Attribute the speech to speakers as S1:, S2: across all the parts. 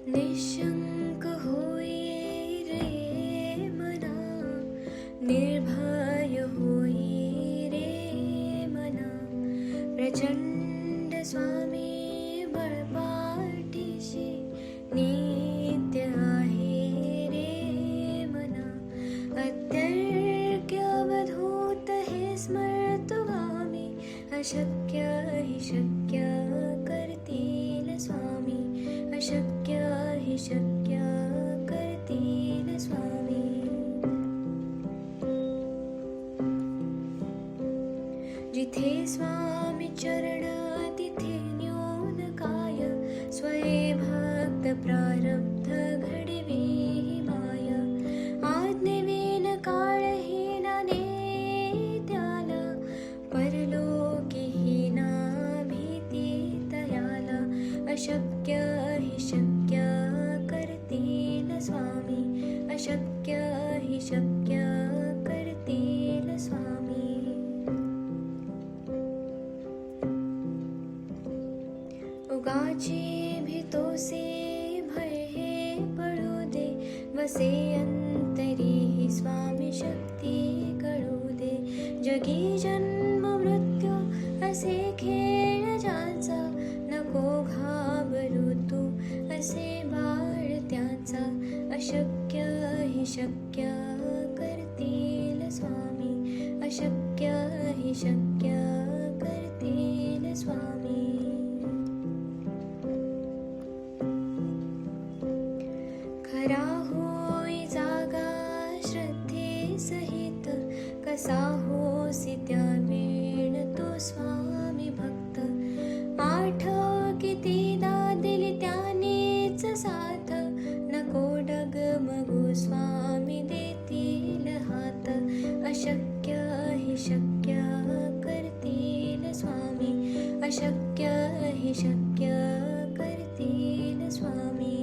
S1: निशंक होई रे मना, निर्भय होई रे मना, प्रचंड स्वामी बळपाठीशी नित्य आहे रे मना. अत्यर्क्य अवधूत हे स्मर्तुगामी, अशक्य हि शक्य करतील स्वामी, अशक्य हि शक्य करतील स्वामी. जिथे स्वामी चरण तिथे न्यून काय, स्वये भक्त प्रारब्ध घडवी माय. आज्ञेविन काळहीना नेत्याला, परलोकीहीना भीती तयाला. अशक्य हि शक्य करतील स्वामी, अशक्य हि शक्य करतील स्वामी. उगाची भीतोसे भय हे पडू दे, वसे अंतरी ही स्वामी शक्ती कळू दे. जगी जन्म मृत्यू असे खेळ ज्याचा, नको घाबरू तू असे बाळ त्याचा. अशक्य हि शक्य करतील स्वामी, अशक्य हि शक्य करतील स्वामी. खरा होई जागा श्रद्धे सहित, कसा होसी त्या वेळ तो स्वामी भक्त. आठव कितीदा दिली त्यानेच साथ, नको डगमगू स्वामी देतील हात. अशक्य हि शक्य करतील स्वामी, अशक्य हि शक्य करतील स्वामी.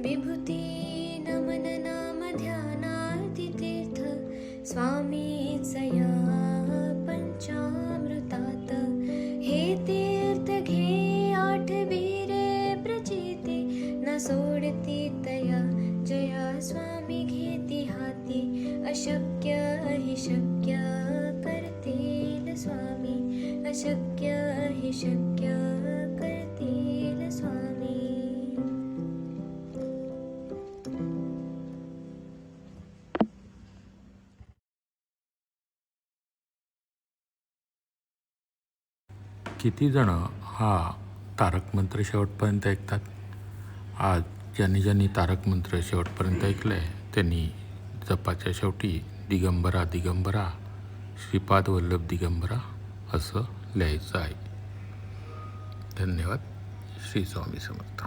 S1: विभूती नमन नाम ध्यानार्ती तीर्थ, स्वामीच या पंचामृतात. हे तीर्थ घे आठवी रे प्रचिती, न सोडती तया जया स्वामी घेती हाती. अशक्य हि शक्य करतील स्वामी, अशक्य हि शक्य करतील स्वामी.
S2: किती जण हा तारक मंत्र शेवटपर्यंत ऐकतात? आज ज्यांनी ज्यांनी तारक मंत्र शेवटपर्यंत ऐकलं आहे त्यांनी जपाच्या शेवटी दिगंबरा दिगंबरा श्रीपाद वल्लभ दिगंबरा असं लिहायचं आहे. धन्यवाद. श्री स्वामी समर्थ.